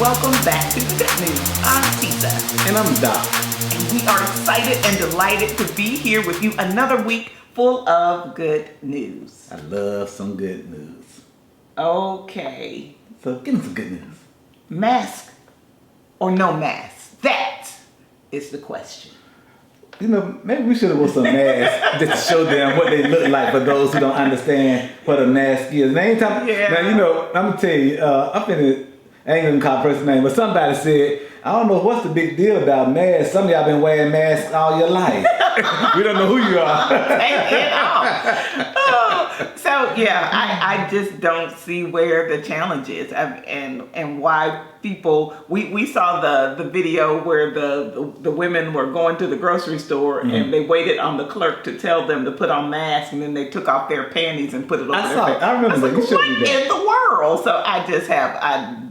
Welcome back to the Good News. I'm Tisa. And I'm Doc. And we are excited and delighted to be here with you another week full of good news. I love some good news. Okay. So give me some good news. Mask or no mask? That is the question. You know, maybe we should have wore some masks just to show them what they look like for those who don't understand what a mask is. Now, anytime, now you know, I'm gonna tell you, I ain't gonna call a person's name, but somebody said, I don't know what's the big deal about masks. Some of y'all been wearing masks all your life. We don't know who you are. Take it off. So yeah, I just don't see where the challenge is and why people. We saw the video where the women were going to the grocery store and they waited on the clerk to tell them to put on masks, and then they took off their panties and put it over their face. I remember that. You showed me What that. in the world? So I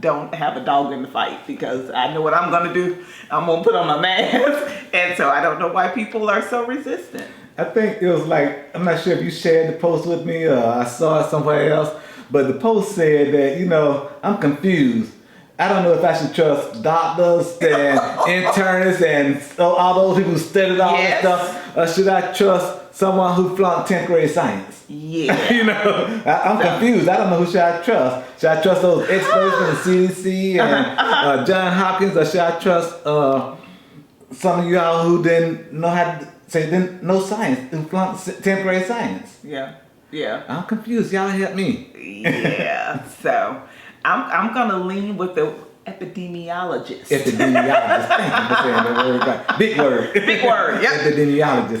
don't have a dog in the fight because I know what I'm gonna do. I'm gonna put on my mask, and so I don't know why people are so resistant. I think it was like, I'm not sure if you shared the post with me or I saw it somewhere else, but the post said that, you know, I'm confused. I don't know if I should trust doctors and internists and all those people who studied all this stuff, or should I trust someone who flunked 10th grade science? Yeah. You know, I'm confused. I don't know who should I trust. Should I trust those experts from the CDC and John Hopkins, or should I trust some of y'all who didn't know how to didn't know science, who flunked 10th grade science? Yeah. I'm confused. Y'all help me. Yeah. So I'm gonna lean with the epidemiologist. Epidemiologist. Thank you for saying that word right. Big word. Big word. Yep. Epidemiologist.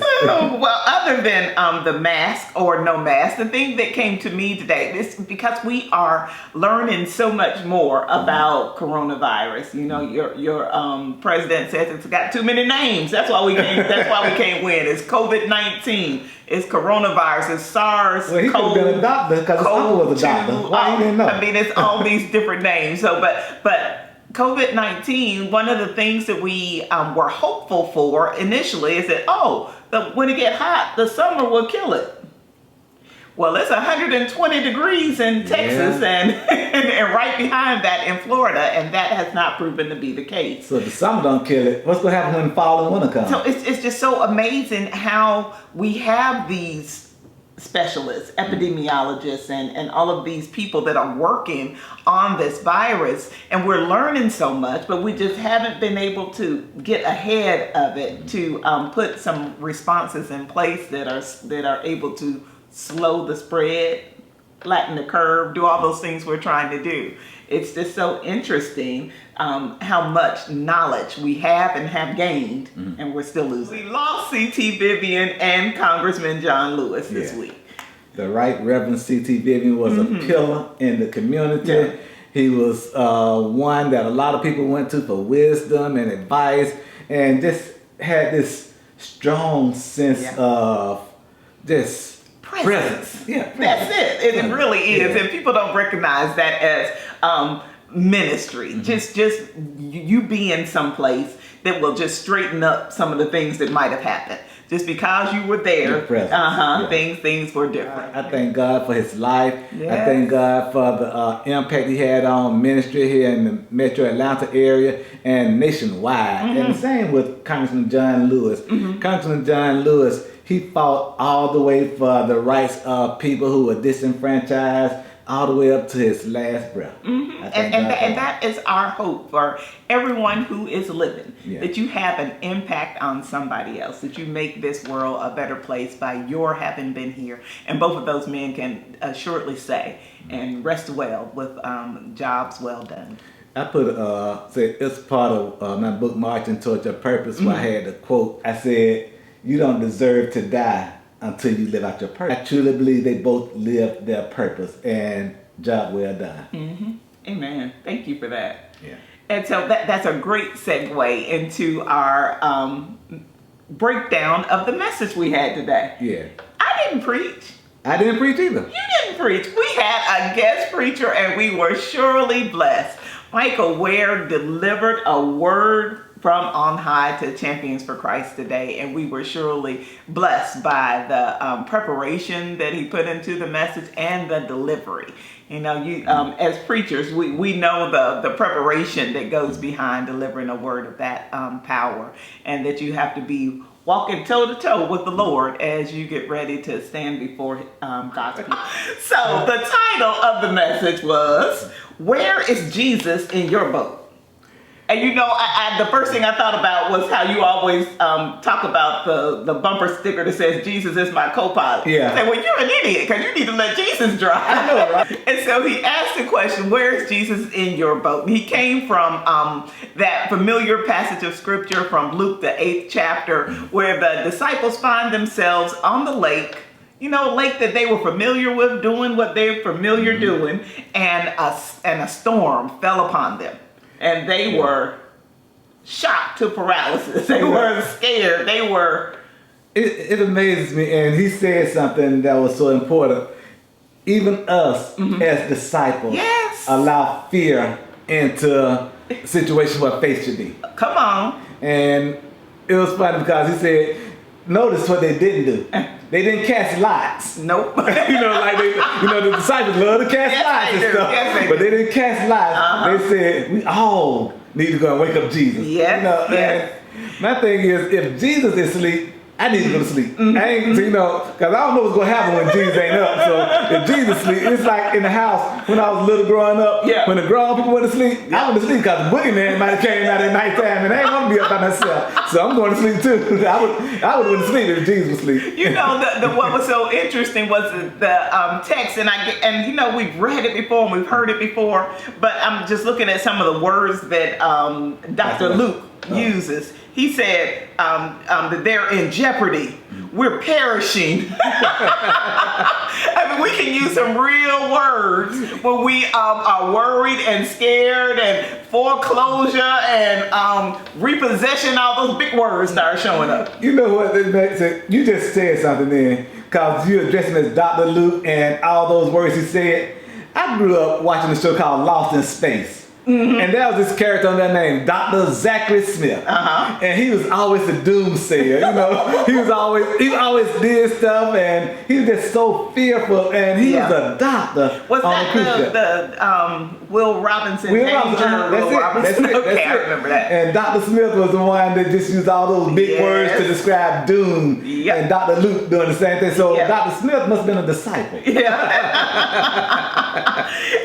Well, other than the mask or no mask, the thing that came to me today is because we are learning so much more about coronavirus. You know, your president says it's got too many names. That's why we can't. That's why we can't win. It's COVID-19. It's coronavirus. It's SARS. Well, he could have been a doctor because his uncle was a doctor. Why he didn't know? I mean, it's all these different names. So, but COVID-19, one of the things that we were hopeful for initially is that, when it get hot, the summer will kill it. Well, it's 120 degrees in Texas and right behind that in Florida, and that has not proven to be the case. So if the summer don't kill it, what's going to happen when fall and winter come? So it's just so amazing how we have these specialists, epidemiologists, and all of these people that are working on this virus, and we're learning so much, but we just haven't been able to get ahead of it to put some responses in place that are able to slow the spread, flatten the curve, do all those things we're trying to do. It's just so interesting how much knowledge we have and have gained, and we're still losing. We lost C.T. Vivian and Congressman John Lewis this week. The Right Reverend C.T. Vivian was a pillar in the community. Yeah. He was one that a lot of people went to for wisdom and advice, and just had this strong sense of this presence. Yeah, that's it. It really is, and people don't recognize that as ministry. Just you being someplace that will just straighten up some of the things that might have happened. Just because you were there, things were different. I thank God for his life. Yes. I thank God for the impact he had on ministry here in the Metro Atlanta area and nationwide. And the same with Congressman John Lewis. Congressman John Lewis, he fought all the way for the rights of people who were disenfranchised, all the way up to his last breath. And that is our hope for everyone who is living, that you have an impact on somebody else, that you make this world a better place by your having been here. And both of those men can assuredly say and rest well with jobs well done. I put it's part of my book Marching Towards Your Purpose, where I had a quote. I said, "You don't deserve to die until you live out your purpose." I truly believe they both lived their purpose, and job well done. Amen. Thank you for that. Yeah. And so that's a great segue into our breakdown of the message we had today. Yeah. I didn't preach. I didn't preach either. You didn't preach. We had a guest preacher, and we were surely blessed. Michael Ware delivered a word from on high to Champions for Christ today, and we were surely blessed by the preparation that he put into the message and the delivery. You know, as preachers, we know the preparation that goes behind delivering a word of that power, and that you have to be walking toe to toe with the Lord as you get ready to stand before God's people. So the title of the message was, "Where is Jesus in your boat?" And you know, the first thing I thought about was how you always talk about the bumper sticker that says, "Jesus is my co-pilot." Yeah. I said, well, you're an idiot because you need to let Jesus drive. I know, right? And so he asked the question, where is Jesus in your boat? He came from that familiar passage of scripture from Luke, the 8th chapter, where the disciples find themselves on the lake, you know, a lake that they were familiar with, doing what they're familiar doing, and a storm fell upon them. And they were shocked to paralysis. They were scared. They were... It amazes me, and he said something that was so important. Even us as disciples allow fear into situations where faith should be. Come on. And it was funny because he said, notice what they didn't do. They didn't cast lots. Nope. The disciples love to cast lots and stuff. Yes, but they didn't cast lots. They said, we all need to go and wake up Jesus. Yes, And my thing is, if Jesus is asleep, I need to go to sleep. I ain't, because I don't know what's going to happen when Jesus ain't up. So if Jesus sleep, it's like in the house when I was little growing up, when the grown people went to sleep, I went to sleep because the boogeyman might have came out at nighttime and I ain't want to be up by myself. So I'm going to sleep too. I would went to sleep if Jesus was asleep. You know, what was so interesting was the text, and you know, we've read it before and we've heard it before, but I'm just looking at some of the words that Dr. Luke uses. He said that they're in jeopardy. We're perishing. I mean, we can use some real words when we are worried and scared, and foreclosure and repossession. All those big words start showing up. You know what? You just said something then, because you're addressing as Dr. Luke and all those words he said. I grew up watching a show called Lost in Space. And there was this character on that name, Dr. Zachary Smith. And he was always the doomsayer, you know. He always did stuff, and he was just so fearful, and he was a doctor. Was that the Will Robinson? Will Robinson. That's it. Okay, I remember that. And Dr. Smith was the one that just used all those big words to describe doom. And Dr. Luke doing the same thing. So Dr. Smith must have been a disciple.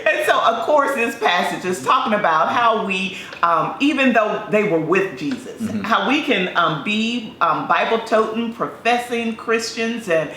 And so, of course, this passage is talking about how we, even though they were with Jesus, how we can be Bible-toting, professing Christians, and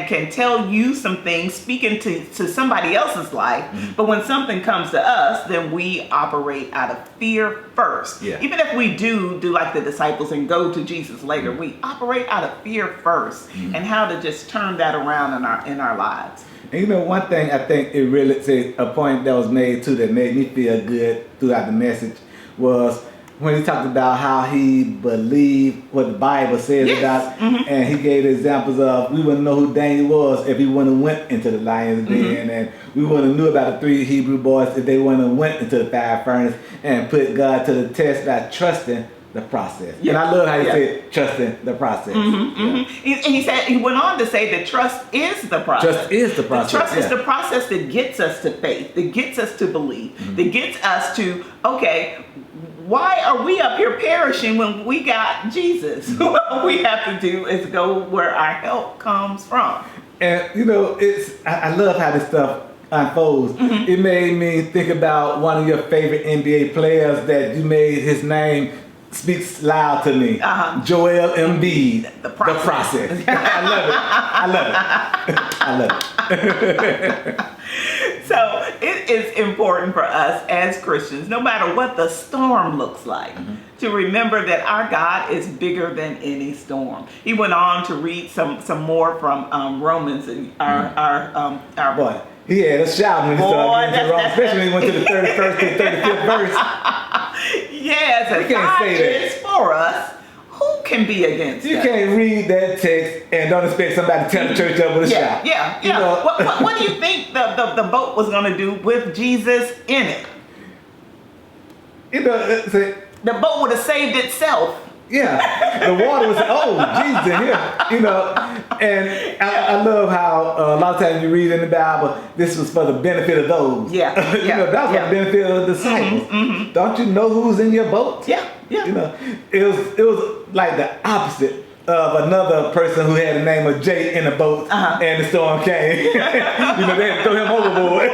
can tell you some things, speaking to somebody else's life. But when something comes to us, then we operate out of fear first. Even if we do like the disciples and go to Jesus later, we operate out of fear first, and how to just turn that around in our lives. And you know, one thing I think it really said, a point that was made too that made me feel good throughout the message was when he talked about how he believed what the Bible says about, and he gave examples of we wouldn't know who Daniel was if he wouldn't have went into the lion's den, and we wouldn't have knew about the 3 Hebrew boys if they wouldn't have went into the fire furnace and put God to the test by trusting the process. And I love how he said trusting the process. And he went on to say that trust is the process. Trust is the process. Trust is the process that gets us to faith, that gets us to believe, that gets us to, okay, why are we up here perishing when we got Jesus? What we have to do is go where our help comes from. And you know, I love how this stuff unfolds. It made me think about one of your favorite NBA players that you made his name speaks loud to me. Joel Embiid. The process. I love it. So it is important for us as Christians, no matter what the storm looks like, to remember that our God is bigger than any storm. He went on to read some more from Romans, and our boy. He had a shout when he started getting wrong, especially when he went to the 31st to 35th verse. Yes, and God is for us. Who can be against us? You can't read that text and don't expect somebody to tell the church up with a shout. Yeah. You know? What do you think the boat was going to do with Jesus in it? You know, The boat would have saved itself. Yeah, the water was, oh, Jesus in here, you know. And I love how a lot of times you read in the Bible, this was for the benefit of those. Yeah, you know, that was for the benefit of the disciples. Don't you know who's in your boat? Yeah, yeah. You know, it was like the opposite of another person who had the name of Jay in the boat, and the storm came. You know, they had to throw him overboard.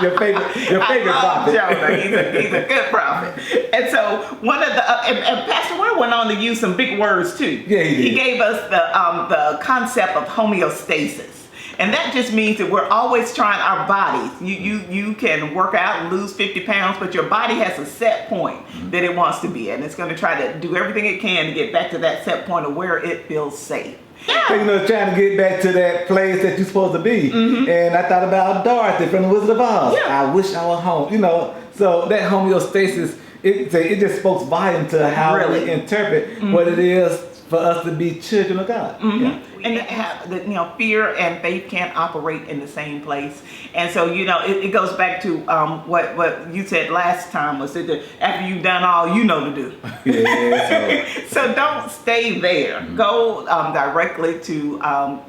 your favorite prophet. Jonah. He's a good prophet. And so one of the and Pastor Ware went on to use some big words too. Yeah, he did. He gave us the concept of homeostasis. And that just means that we're always trying our bodies. You can work out and lose 50 pounds, but your body has a set point that it wants to be at. And it's going to try to do everything it can to get back to that set point of where it feels safe. So, you know, trying to get back to that place that you're supposed to be. And I thought about Dorothy from The Wizard of Oz. Yeah. I wish I were home. You know, so that homeostasis, it just spoke volume to how we interpret what it is for us to be children of God. Yeah. And fear and faith can't operate in the same place. And so, you know, it goes back to what you said last time was that after you've done all you know to do. Yeah. So don't stay there. Go directly to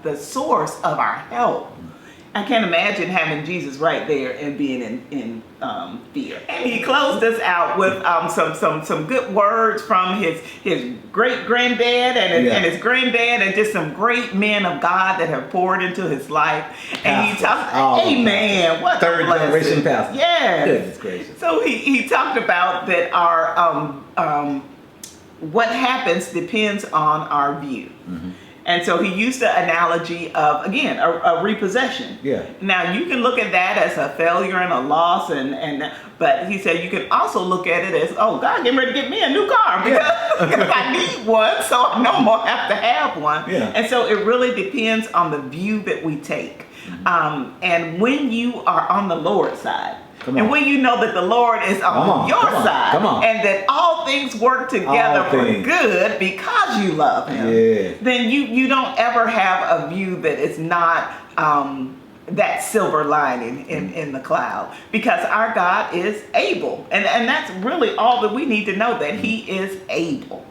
the source of our help. I can't imagine having Jesus right there and being in fear. And he closed us out with some good words from his great granddad and his granddad and just some great men of God that have poured into his life. And he talked, amen. What third generation pastor. Yes. Goodness gracious. So he talked about that our what happens depends on our view. And so he used the analogy of, again, a repossession. Yeah. Now, you can look at that as a failure and a loss, but he said you can also look at it as, oh, God, getting ready to get me a new car because I need one, so I no more have to have one. Yeah. And so it really depends on the view that we take. And when you are on the Lord's side, and when you know that the Lord is on your side, and that all things work together for good because you love him, then you don't ever have a view that is not that silver lining in the cloud, because our God is able. And that's really all that we need to know, that he is able.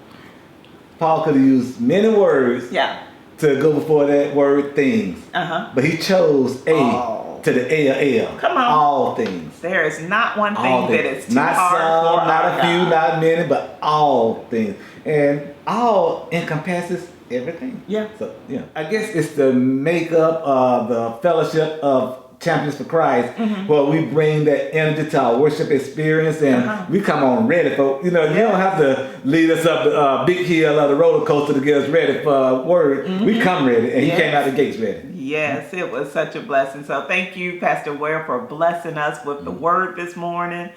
Paul could have used many words to go before that word things. But he chose to the AL. Come on. All things. There is not one thing that is too not hard some, for not our a few, God. not many, but all things. And all encompasses everything. Yeah. So, yeah. I guess it's the makeup of the fellowship of Champions for Christ, where we bring that energy to our worship experience, and we come on ready for, you don't have to lead us up the big hill or the roller coaster to get us ready for word. We come ready, and he came out the gates ready. Yes, it was such a blessing. So thank you, Pastor Ware, for blessing us with the word this morning.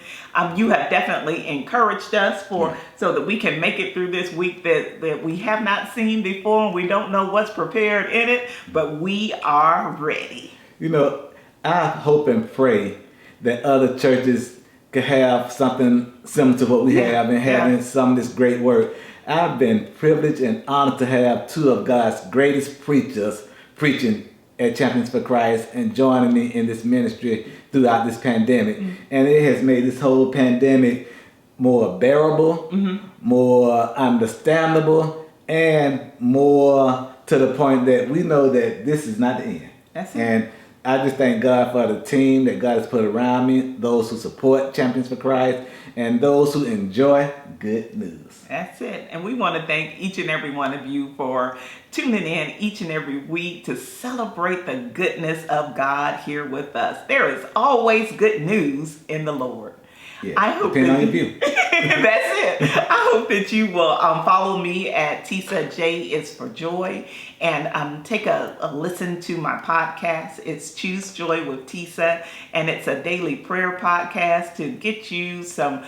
You have definitely encouraged us so that we can make it through this week that we have not seen before, and we don't know what's prepared in it, but we are ready. You know, I hope and pray that other churches could have something similar to what we have and having some of this great work. I've been privileged and honored to have two of God's greatest preachers preaching at Champions for Christ and joining me in this ministry throughout this pandemic. And it has made this whole pandemic more bearable, more understandable, and more to the point that we know that this is not the end. That's it. And I just thank God for the team that God has put around me, those who support Champions for Christ, and those who enjoy good news. That's it. And we want to thank each and every one of you for tuning in each and every week to celebrate the goodness of God here with us. There is always good news in the Lord. Yeah, I hope depending on your view. That's it. I hope that you will follow me at Tisa J is for Joy, and take a listen to my podcast. It's Choose Joy with Tisa, and it's a daily prayer podcast to get you some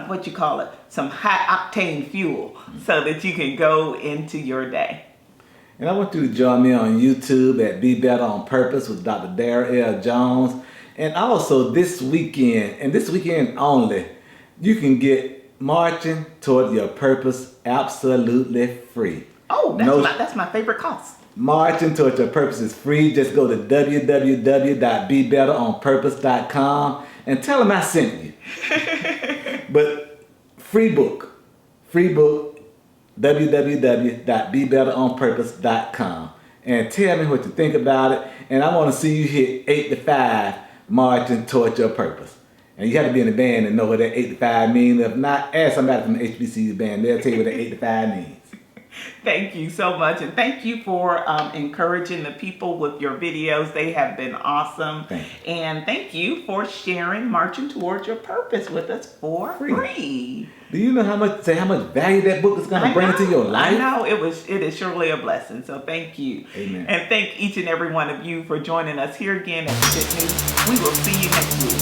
what you call it, some high octane fuel, so that you can go into your day. And I want you to join me on YouTube at Be Better on Purpose with Dr. Darrell L. Jones. And also this weekend, and this weekend only, you can get Marching Toward Your Purpose absolutely free. Oh, that's my favorite cost. Marching Toward Your Purpose is free. Just go to www.bebetteronpurpose.com and tell them I sent you. But free book, www.bebetteronpurpose.com, and tell me what you think about it. And I want to see you hit 8 to 5 marching towards your purpose. And you have to be in the band and know what that 8 to 5 means. If not, ask somebody from the HBCU band. They'll tell you what that 8 to 5 means. Thank you so much. And thank you for encouraging the people with your videos. They have been awesome. And thank you for sharing Marching Towards Your Purpose with us for free. Do you know how much value that book is going to bring into your life? I know. It is surely a blessing. So thank you. Amen. And thank each and every one of you for joining us here again at Good News. We will see you next week.